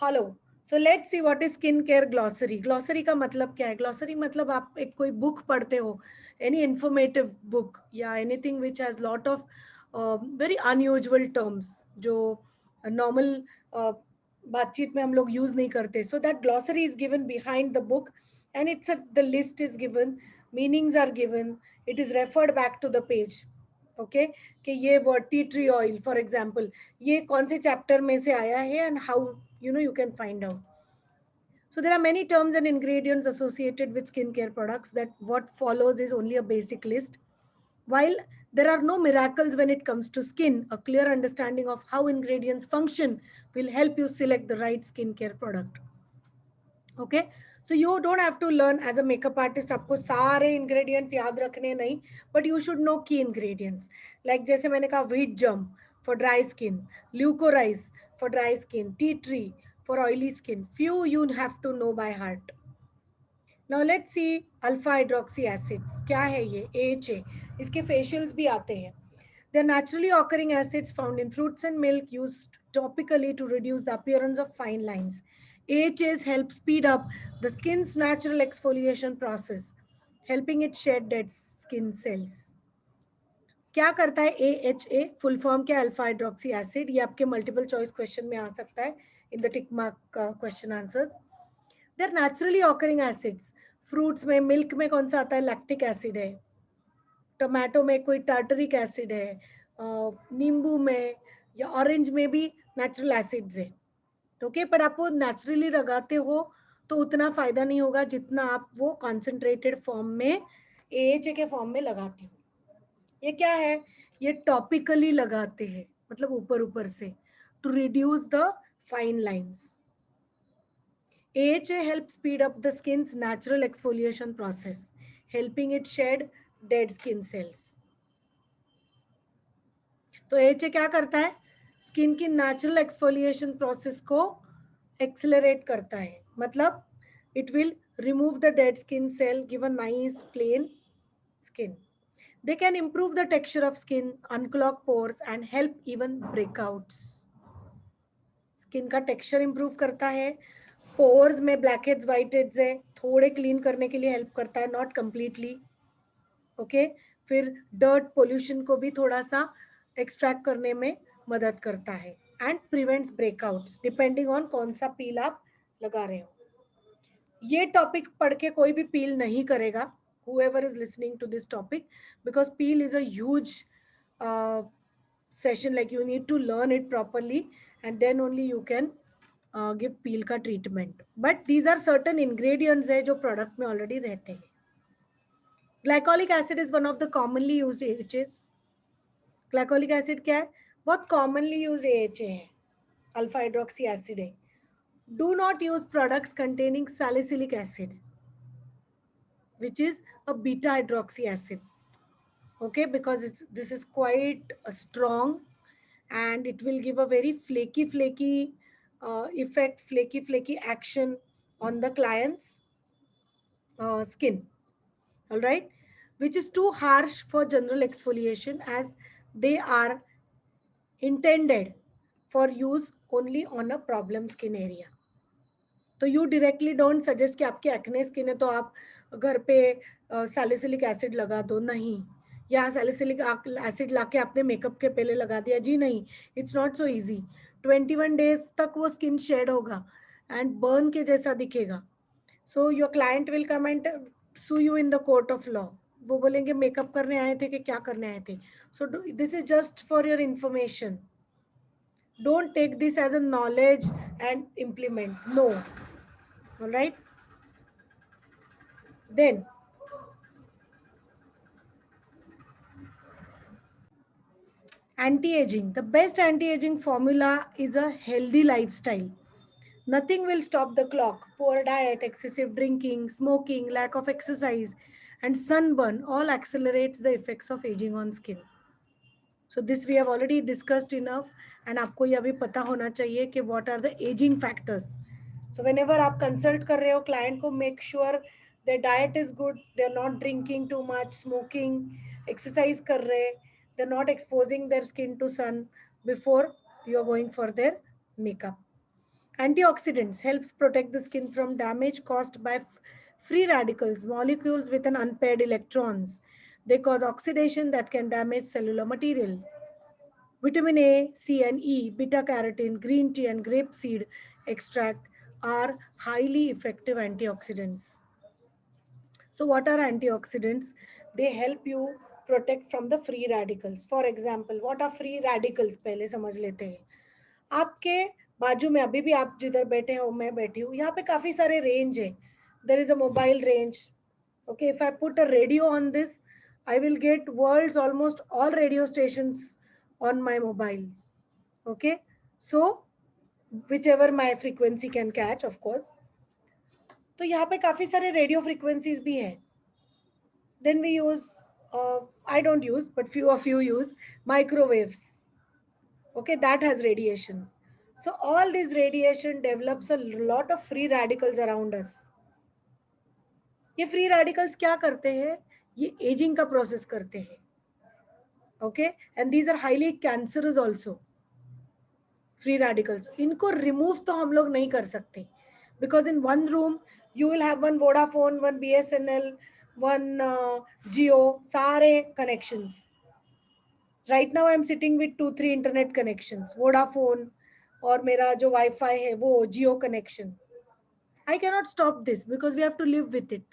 Hello. So let's see what is skin care glossary. Glossary का मतलब क्या है? ग्लॉसरी मतलब आप एक कोई बुक पढ़ते हो, एनी इंफॉर्मेटिव बुक या anything which has lot of very unusual terms जो नॉर्मल बातचीत में हम लोग यूज नहीं करते. So that glossary is given behind the book and it's the list is given, meanings are given, it is referred back to the page. Okay, कि ये word tea tree oil for example, ये कौन से chapter में से आया है and how you can find out. So there are many terms and ingredients associated with skincare products. That what follows is only a basic list. While there are no miracles when it comes to skin, a clear understanding of how ingredients function will help you select the right skincare product. Okay, so you don't have to learn as a makeup artist आपको सारे ingredients याद रखने नहीं, but you should know key ingredients. Like जैसे मैंने कहा wheat germ for dry skin, leucorize for dry skin, tea tree for oily skin. Few you have to know by heart. Now let's see alpha hydroxy acids. क्या है ये? AHA. इसके facials भी आते हैं. They are naturally occurring acids found in fruits and milk used topically to reduce the appearance of fine lines. AHAs help speed up the skin's natural exfoliation process, helping it shed dead skin cells. क्या करता है AHA? Full form क्या? Alpha hydroxy acid. ये आपके multiple choice question में आ सकता है in the tick mark question answers. They are naturally occurring acids. Fruits में, मिल्क में कौन सा आता है? लैक्टिक एसिड है. टमाटो में कोई टार्टरिक एसिड है. नींबू में या ऑरेंज में भी नेचुरल एसिड्स है. ओके, पर आप वो नेचुरली लगाते हो तो उतना फायदा नहीं होगा जितना आप वो कॉन्सेंट्रेटेड फॉर्म में AHA के फॉर्म में लगाते हो. ये क्या है? ये टॉपिकली लगाते हैं, मतलब ऊपर ऊपर से, to reduce the fine lines. AHA helps speed up the skin's natural exfoliation process, helping it shed dead skin cells. तो AHA क्या करता है? स्किन की नेचुरल एक्सफोलिएशन प्रोसेस को एक्सेलरेट करता है. मतलब it will remove the dead skin cell, give a nice plain skin. They can improve the texture of skin, unclog pores and help even breakouts. Skin का texture improve करता है. Pores में black heads white heads है, थोड़े clean करने के लिए help करता है, नॉट कंप्लीटली. ओके, फिर डर्ट पोल्यूशन को भी थोड़ा सा एक्सट्रैक्ट करने में मदद करता है. And prevents breakouts depending on कौन सा पील आप लगा रहे हो. ये टॉपिक पढ़ के कोई भी पील नहीं करेगा, whoever is listening to this topic, because peel is a huge session. Like you need to learn it properly and then only you can give peel का treatment. But these are certain ingredients है जो product में already रहते हैं. Glycolic acid is one of the commonly used AHAs. Glycolic acid क्या है? बहुत commonly used AHA है, alpha hydroxy acid है. Do not use products containing salicylic acid, which is a beta hydroxy acid. Okay, because this is quite strong and it will give a very flaky effect, flaky action on the client's skin. All right, which is too harsh for general exfoliation as they are intended for use only on a problem skin area. तो you directly don't suggest कि आपकी acne skin है तो आप घर पे salicylic acid लगा दो, नहीं. या सैलिसिलिक एसिड लाके आपने मेकअप के पहले लगा दिया, जी नहीं. It's not so easy. 21 days तक वो स्किन शेड होगा एंड बर्न के जैसा दिखेगा. So your client will come and sue you in the court of law. वो बोलेंगे मेकअप करने आए थे कि क्या करने आए थे. So this is just for your information. Don't take this as a knowledge and implement. No. All right. Then anti-aging. The best anti-aging formula is a healthy lifestyle. Nothing will stop the clock. Poor diet, excessive drinking, smoking, lack of exercise, and sunburn all accelerates the effects of aging on skin. So this we have already discussed enough. And आपको ये अभी पता होना चाहिए कि what are the aging factors. So whenever आप consult कर रहे हो client को, make sure their diet is good, they're not drinking too much, smoking, exercise कर रहे, they're not exposing their skin to sun before you're going for their makeup. Antioxidants helps protect the skin from damage caused by free radicals, molecules with an unpaired electrons. They cause oxidation that can damage cellular material. Vitamin A, C, and E, beta carotene, green tea, and grapeseed extract are highly effective antioxidants. So, what are antioxidants? They help you protect from the free radicals. For example, what are free radicals? पहले समझ लेते हैं. आपके बाजू में अभी भी आप जिधर बैठे हो मैं बैठी हूँ यहाँ पे काफी सारे रेंज है. There is a mobile range. Okay, if I put a radio on this, I will get world's almost all radio stations on my mobile. Okay, so whichever my frequency can catch, of course. तो यहाँ पे काफी सारे radio frequencies भी हैं. Then we use, I don't use, but few of you use microwaves. Okay, that has radiations. So all this radiation develops a lot of free radicals around us. ये free radicals क्या करते हैं? ये aging का process करते हैं. Okay, and these are highly cancerous also. Free radicals. इनको remove तो हम लोग नहीं कर सकते. Because in one room you will have one Vodafone, one BSNL, one Jio, सारे connections. Right now I am sitting with 2-3 internet connections. Vodafone और मेरा जो Wi-Fi है वो Jio connection. I cannot stop this because we have to live with it.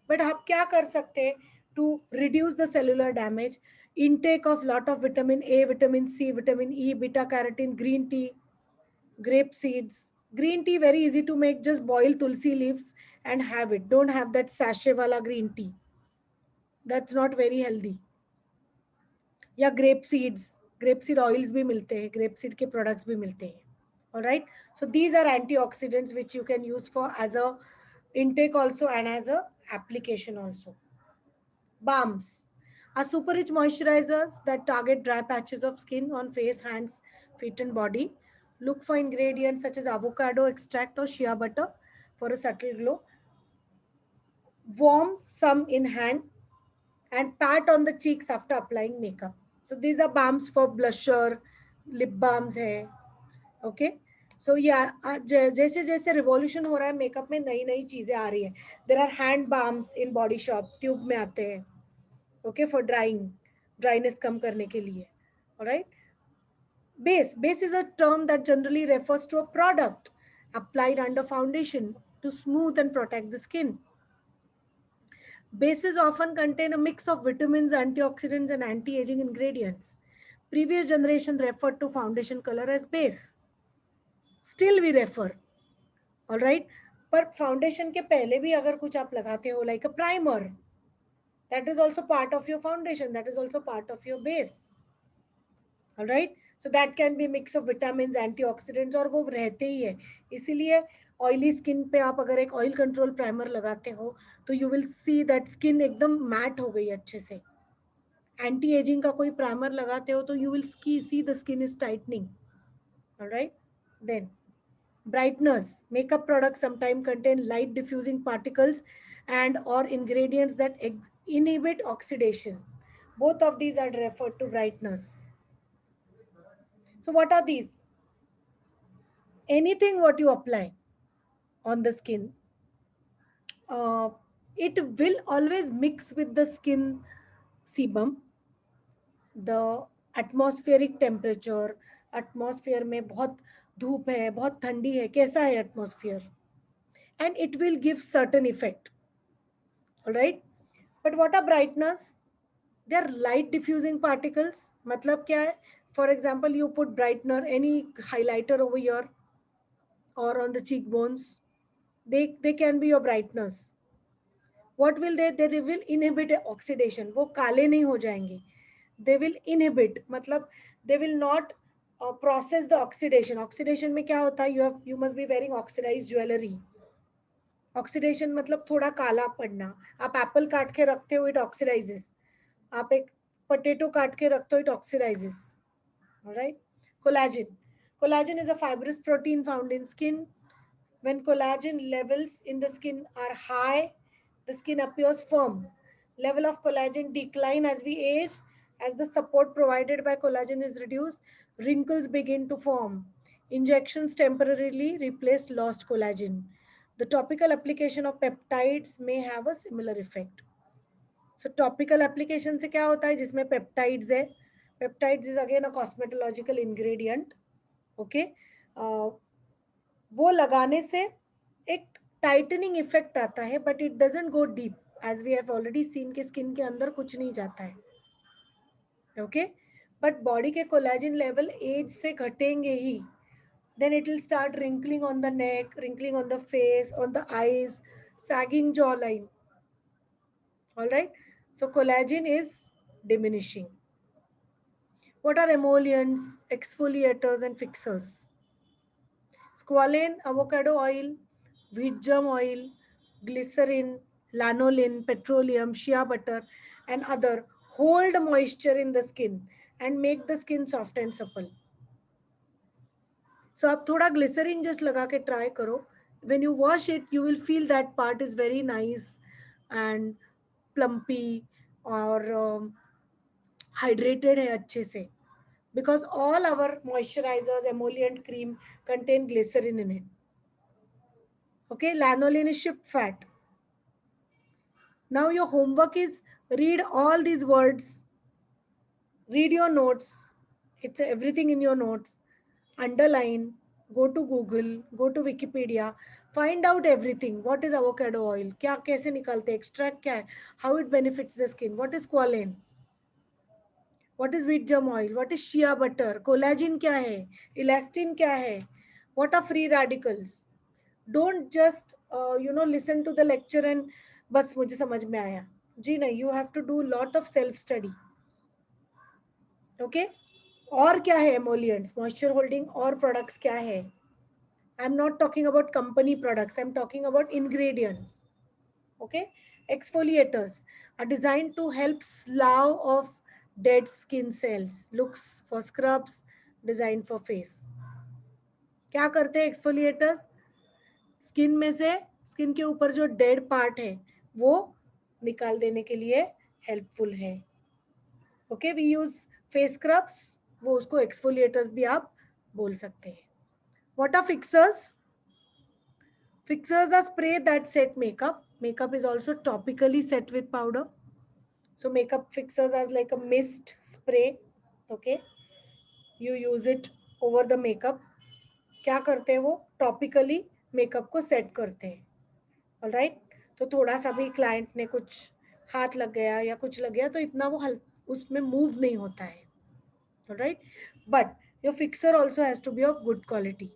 But आप क्या कर सकते हैं to reduce the cellular damage? Intake of lot of vitamin A, vitamin C, vitamin E, beta carotene, green tea, grape seeds. Green tea very easy to make. Just boil tulsi leaves and have it. Don't have that sachet wala green tea. That's not very healthy. या grape seed oils भी मिलते हैं, grape seed के products भी मिलते हैं. Alright, so these are antioxidants which you can use for as a intake also and as a application also. Balms are super rich moisturizers that target dry patches of skin on face, hands, feet, and body. Look for ingredients such as avocado extract or shea butter for a subtle glow. Warm some in hand and pat on the cheeks after applying makeup. So these are balms for blusher, lip balms है. Okay. So yeah, जैसे जैसे revolution हो रहा है makeup में नई नई चीजें आ रही है. There are hand balms in Body Shop, tube में आते हैं. ओके, फॉर ड्राइनेस कम करने के लिए. Alright. Base is a term that generally refers to a product applied under foundation to smooth and protect the skin. Bases often contain a mix of vitamins, antioxidants, and anti-aging ingredients. Previous generation referred to foundation color as base. Still we refer. All right. But foundation के पहले भी अगर कुछ आप लगाते हो, like a primer, that is also part of your foundation. That is also part of your base. All right. So that can be mix of vitamins, antioxidants, और वो रहते ही है. इसीलिए ऑयली स्किन पे आप अगर एक ऑयल कंट्रोल प्राइमर लगाते हो तो you will see that skin एकदम मैट हो गई अच्छे से. एंटी एजिंग का कोई प्राइमर लगाते हो तो you will see the skin is tightening. Alright. Then brighteners, makeup products sometimes contain light diffusing particles and or ingredients that inhibit oxidation. Both of these are referred to brighteners. So what are these? Anything what you apply on the skin, it will always mix with the skin sebum. The atmospheric temperature, atmosphere में बहुत धूप है, बहुत ठंडी है, कैसा है atmosphere, and it will give certain effect. All right. But what are brighteners? They are light diffusing particles. मतलब क्या है? For example, you put brightener, any highlighter over here or on the cheekbones, they can be your brighteners. What will they will inhibit oxidation. वो काले नहीं हो जाएंगे. They will inhibit, मतलब they will not process the oxidation. Oxidation में क्या होता है? You must be wearing oxidized jewelry. Oxidation मतलब थोड़ा काला पड़ना. आप एप्पल काट के रखते हो, it oxidizes. आप एक potato काट के रखते हो, it oxidizes. All right. Collagen is a fibrous protein found in skin. When collagen levels in the skin are high, the skin appears firm. Level of collagen decline as we age. As the support provided by collagen is reduced, wrinkles begin to form. Injections temporarily replaced lost collagen. The topical application of peptides may have a similar effect. So topical application से क्या होता है, जिसमें peptides है. Peptides is again a cosmetological ingredient. Okay. वो लगाने से एक टाइटनिंग इफेक्ट आता है, but it doesn't go deep, as we have already seen कि स्किन के अंदर कुछ नहीं जाता है. ओके. बट बॉडी के कोलेजन लेवल एज से घटेंगे ही. Then it will start wrinkling on the neck, wrinkling on the face, on the eyes, sagging jawline. All right. So collagen is diminishing. What are emollients, exfoliators, and fixers? Squalane, avocado oil, wheat germ oil, glycerin, lanolin, petroleum, shea butter, and other hold moisture in the skin and make the skin soft and supple. So आप थोड़ा glycerin just लगा के try करो. When you wash it, you will feel that part is very nice and plumpy और hydrated है अच्छे से. Because all our moisturizers, emollient cream contain glycerin in it. Okay, lanolin is ship fat. Now your homework is read all these words, read your notes. It's everything in your notes. Underline, go to Google, go to Wikipedia, find out everything. What is avocado oil? क्या कैसे निकालते, extract क्या है, how it benefits the skin, what is squalane, what is wheat germ oil, what is shea butter, collagen क्या है, elastin क्या है, what are free radicals. Don't just listen to the lecture and बस मुझे समझ में आया. जी नहीं, you have to do lot of self study. Okay. और क्या है emollients, moisture holding और products क्या है. I'm not talking about company products, I'm talking about ingredients. Okay. Exfoliators are designed to help slough of dead skin cells. Looks for scrubs, designed for face. क्या करते हैं exfoliators, skin में से, skin के ऊपर जो डेड पार्ट है वो निकाल देने के लिए हेल्पफुल है. Okay, we use face scrubs, वो उसको एक्सफोलिएटर्स भी आप बोल सकते हैं. What are fixers? Fixers are spray that set makeup. Makeup is also topically set with powder. So makeup fixers are like a mist spray. Okay. You use it over the makeup. क्या करते हैं वो? Topically makeup को set करते हैं. Alright. तो थोड़ा सा भी client ने कुछ हाथ लग गया या कुछ लग गया तो इतना वो उसमें move नहीं होता है. Alright. But your fixer also has to be of good quality.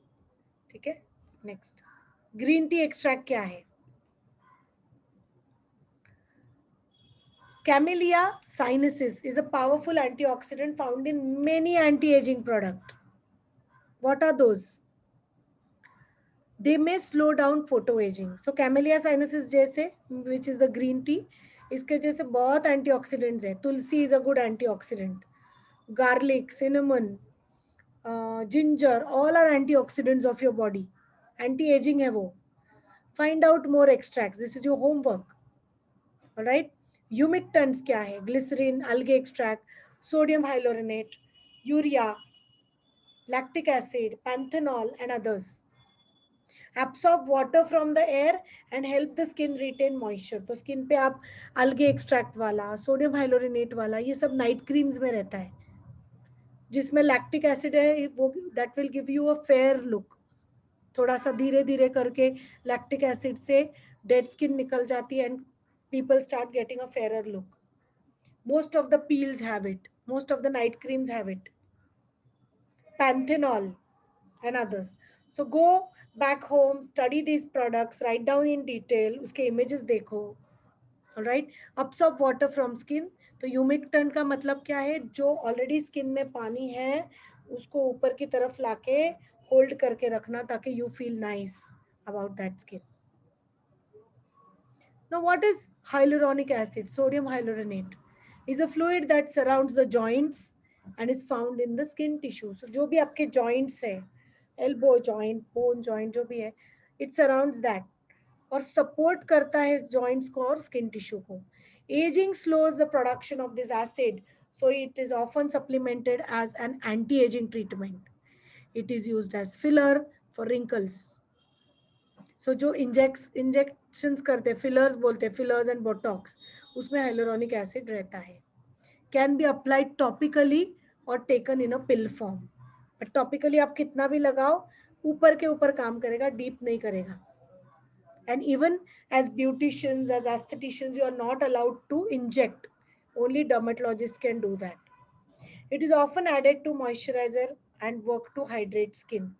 ठीक है. Next. Green tea extract क्या है? Camellia sinensis is a powerful antioxidant found in many anti-aging products. What are those? They may slow down photoaging. So Camellia sinensis जैसे, which is the green tea, इसके जैसे बहुत antioxidants है. तुलसी is a good antioxidant. Garlic, cinnamon, ginger, all are antioxidants of your body. Anti-aging है वो. Find out more extracts. This is your homework. All right. Humectants क्या है? Glycerin, algae extract, sodium hyaluronate, urea, lactic acid, panthenol, and others. Absorb water from the air and help the skin retain moisture. तो skin पे आप algae extract वाला, sodium hyaluronate वाला, ये सब night creams में रहता है, जिसमें लैक्टिक एसिड है, वो that will give you a fair look. थोड़ा सा धीरे धीरे करके लैक्टिक एसिड से डेड स्किन निकल जाती है and people start getting a fairer look. Most of the peels have it. Most of the night creams have it. Panthenol and others. So go back home, study these products, write down in detail, उसके images देखो. Alright. Absorb water from skin. तो humectant का मतलब क्या है? जो already skin में पानी है उसको ऊपर की तरफ लाके hold करके रखना ताकि you feel nice about that skin. Now what is hyaluronic acid? Sodium hyaluronate is a fluid that surrounds the joints and is found in the skin tissue. So जो भी आपके joints है, elbow joint, bone joint जो भी है, it surrounds that और support करता है joints को और skin tissue को. Aging slows the production of this acid, so it is often supplemented as an anti-aging treatment. It is used as filler for wrinkles. So जो injections करते हैं, fillers बोलते हैं, फिलर्स एंड बोटॉक्स, उसमें hyaluronic acid रहता है. Can be applied topically और taken in a pill form. But topically आप कितना भी लगाओ, ऊपर के ऊपर काम करेगा, डीप नहीं करेगा. And even as beauticians, as aestheticians, you are not allowed to inject. Only dermatologists can do that. It is often added to moisturizer and work to hydrate skin.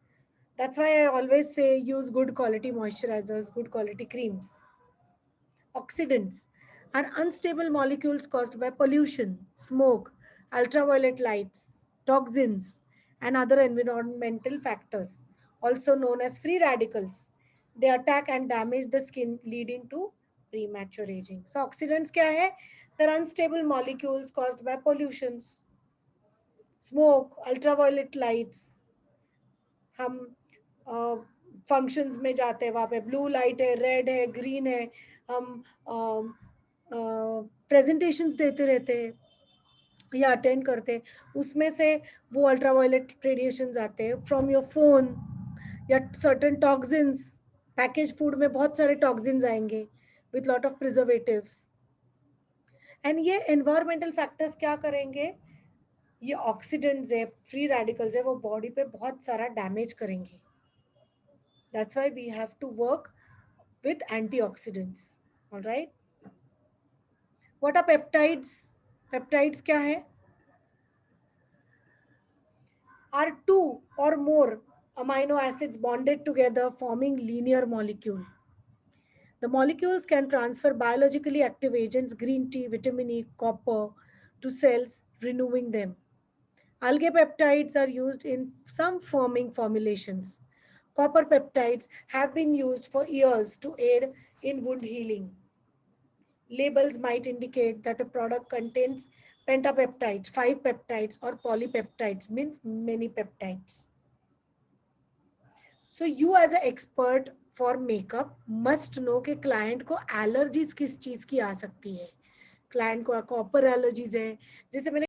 That's why I always say use good quality moisturizers, good quality creams. Oxidants are unstable molecules caused by pollution, smoke, ultraviolet lights, toxins, and other environmental factors, also known as free radicals. They attack and damage the skin, leading to premature aging. So, oxidants क्या है? They're unstable molecules caused by pollutions, smoke, ultraviolet lights. हम functions में जाते हैं, वहाँ पे blue light है, red है, ग्रीन है, हम प्रेजेंटेशंस देते रहते हैं या अटेंड करते हैं, उसमें से वो अल्ट्रावायलेट रेडिएशंस आते हैं फ्रॉम योर फोन या सर्टेन टॉक्सिन्स. पैकेज फूड में बहुत सारे टॉक्सिन्स आएंगे with lot of preservatives. And ये एनवायरमेंटल फैक्टर्स क्या करेंगे, ये ऑक्सीडेंट्स है, फ्री रेडिकल्स है, वो बॉडी पे बहुत सारा डैमेज करेंगे. That's why we have to work with antioxidants. All right. What are peptides? Peptides क्या है? Are two or more amino acids bonded together forming linear molecule. The molecules can transfer biologically active agents, green tea, vitamin E, copper, to cells, renewing them. Algae peptides are used in some firming formulations. Copper peptides have been used for years to aid in wound healing. Labels might indicate that a product contains pentapeptides, 5 peptides, or polypeptides, means many peptides. So you as an expert for makeup must know कि client को allergies किस चीज की आ सकती है. Client को copper allergies है, जैसे मैंने